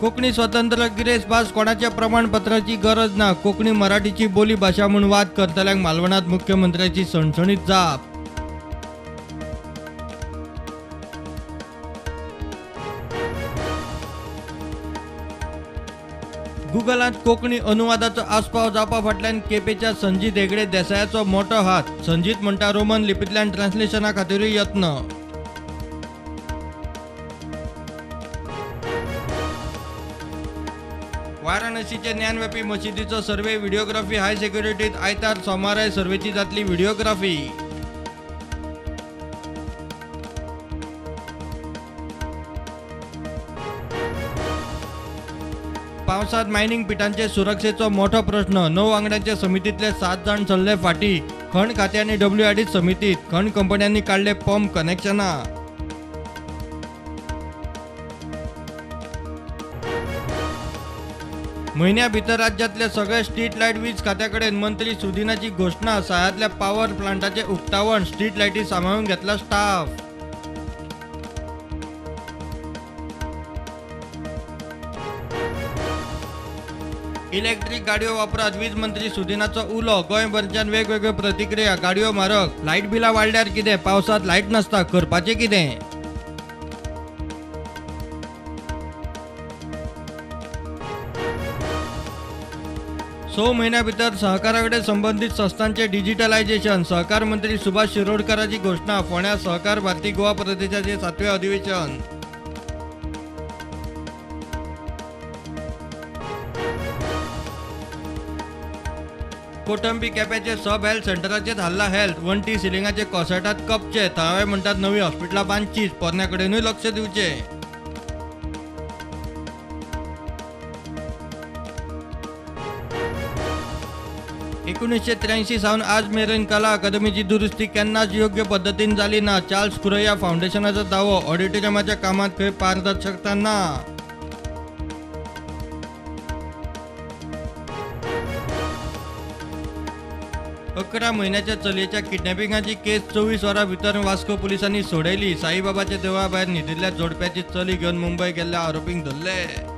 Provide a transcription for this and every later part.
कोकणी स्वतंत्र गिरेस भास कोणाच्या प्रमाणपत्राची गरज ना. कोकणी मराठीची बोली भाषा म्हणून वाद करतल्यांक मालवणात मुख्यमंत्र्याची सणसणीत जाप. गुगलात कोकणी अनुवादाचो आस्पाव जावपा फाटल्यान केपेच्या संजीत हेगडे देसायाचो मोठो हात. संजीत म्हणटा रोमन लिपींतल्यान ट्रान्सलेशना खातीरूय यत्न. वाराणसीचे ज्ञानव्यापी मशिदीचो सर्वे व्हिडिओग्राफी हाय सिक्युरिटीत आयतार सोमारा सर्वेची जातली व्हिडिओग्राफी. पावसात मायनिंग पिटांचे सुरक्षेचो मोठो प्रश्न. 9 वांगड्यांच्या समितीतले 7 जण चल्ले फाटी. खण खात्याने WRD समितीत. खण कंपन्यांनी काढले पंप कनेक्शना. महिन्या भितर राज्यातले सगळे स्ट्रीट लाईट वीज खात्याकडेन. मंत्री सुदिनाची घोषणा. साह्यातल्या पॉवर प्लांटाचे उक्तावण. स्ट्रीट लाईटी सांभाळून घेतला स्टाफ. इलेक्ट्रिक गाडयो वापरात वीज मंत्री सुदिनाचो उलो. गोंयभरच्यान वेगवेगळ्यो प्रतिक्रिया. गाडयो म्हारग. लाईट बिलां वाडल्यार कितें? पावसात लाईट नसता, करपाचें कितें? स म्हयन्या भितर सहकाराकडे संबंधित संस्थांचे डिजिटलायझेशन. सहकार मंत्री सुभाष शिरोडकराची घोषणा. फोंड्या सहकार भारती गोवा प्रदेशाचे 7वे अधिवेशन. कोटंबी केप्याचे सब हेल्थ सेंटराचेर हल्ला. हेल्थ वंटी सिलिंगाचे कोसळटात कपचे. थळावे म्हणटात नवी हॉस्पिटलां बांदचीच. पोरण्याकडेनूय लक्ष दिवचे. एकोणीसशे सावन आज मेरेन कला अकादमीची दुरुस्ती केन्नाच योग्य पद्धतीन जाली ना. चार्ल्स कुरैया फाउंडेशनाचो दावो. ऑडिटोरियमाच्या कामात खंय पारदर्शकता ना. अकरा महिन्याच्या चलयेच्या किडनॅपिंगाची केस 24 वरां भितर वास्को पुलिसांनी सोडयली. साईबाबाच्या देवळा भायर न्हिदिल्ल्या जोडप्याची चली घेवन मुंबय गेल्ल्या आरोपींक धरले.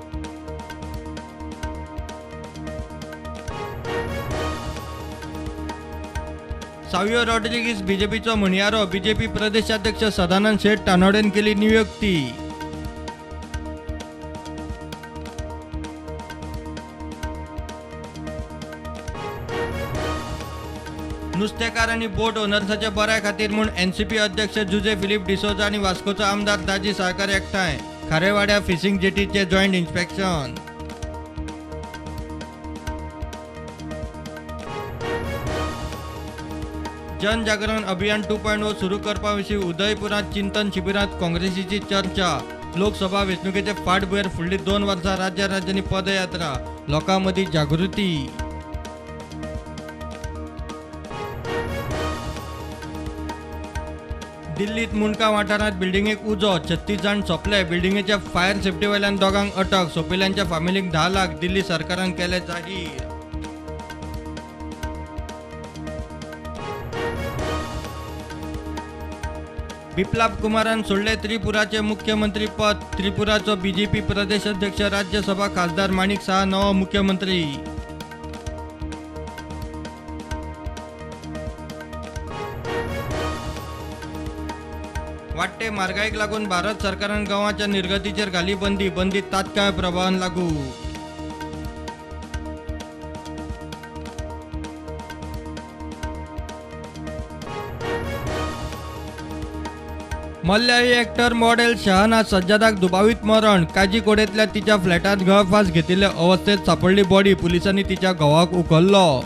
सावियो रॉड्रिगीस बीजेपीचो म्हणयारो. बीजेपी प्रदेशाध्यक्ष सदानंद शेठ टानोडेन केली नियुक्ती. नुस्तेकार आणि बोट ओनर्साच्या बऱ्या खातीर म्हूण NCP अध्यक्ष जुजे फिलिप डिसोजा आणि वास्कोचो आमदार दाजी साळकार एकठांय. खारेवाड्या फिशिंग जेटीचे जॉईंट इन्स्पेक्शन. जनजागरण अभियान 2.0 सुरू करपा विशीं उदयपुरात चिंतन शिबिरात काँग्रेसीची चर्चा. लोकसभा वेंचणुकेचे फाटभुंयेर फुडलीं 2 वर्सां राज्यांनी पदयात्रा. लोकां मदीं जागृती. दिल्लीत मुंडका वाठारात बिल्डिंगेक उजो. 36 जाण सोंपले. बिल्डिंगेच्या फायर सेफ्टी वयल्यान दोगांक अटक. सोंपिल्ल्यांच्या फामिलीक 10 लाख दिल्ली सरकारान केले जाहीर. बिप्लब कुमारान सोडले त्रिपुराचे मुख्यमंत्री पद. त्रिपुराचो BJP प्रदेशाध्यक्ष. राज्यसभा खासदार माणिक साहा नवो मुख्यमंत्री. वाडटे म्हारगायेक लागून भारत सरकारान गंवाच्या निर्गतीचेर घाली बंदी. बंदी तात्काळ प्रभावान लागू. मल्याळी एक्टर मॉडेल शहाना सज्जादाक दुबावीत मरण. काजीकोडेंतल्या तिच्या फ्लॅटात गळफास घेतिल्ल्या अवस्थेत सापडली बॉडी. पुलिसांनी तिच्या घोवाक उखललो.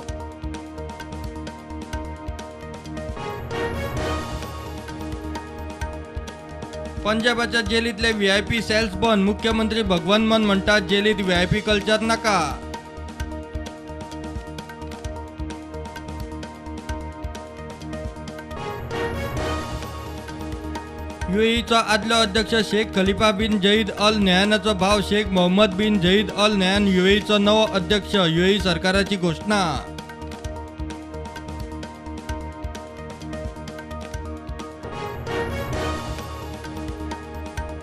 पंजाबाच्या जेलींतले VIP सेल्स बंद. मुख्यमंत्री भगवंत मान म्हणटात जेलीत VIP कल्चर नाका. UAEचा आदलो अध्यक्ष शेख खलिफा बिन जईद अल नह्यानाचो भाव शेख मोहम्मद बिन जईद अल नह्यान UAEचो नवो अध्यक्ष. UAE सरकाराची घोषणा.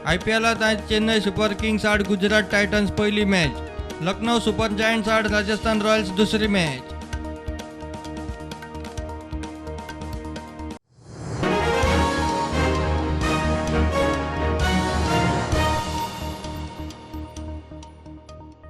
IPLात आज चेन्नई सुपर किंग्स आड गुजरात टायटन्स पहिली मॅच, लखनौ सुपर जायंट्स आड राजस्थान रॉयल्स दुसरी मॅच.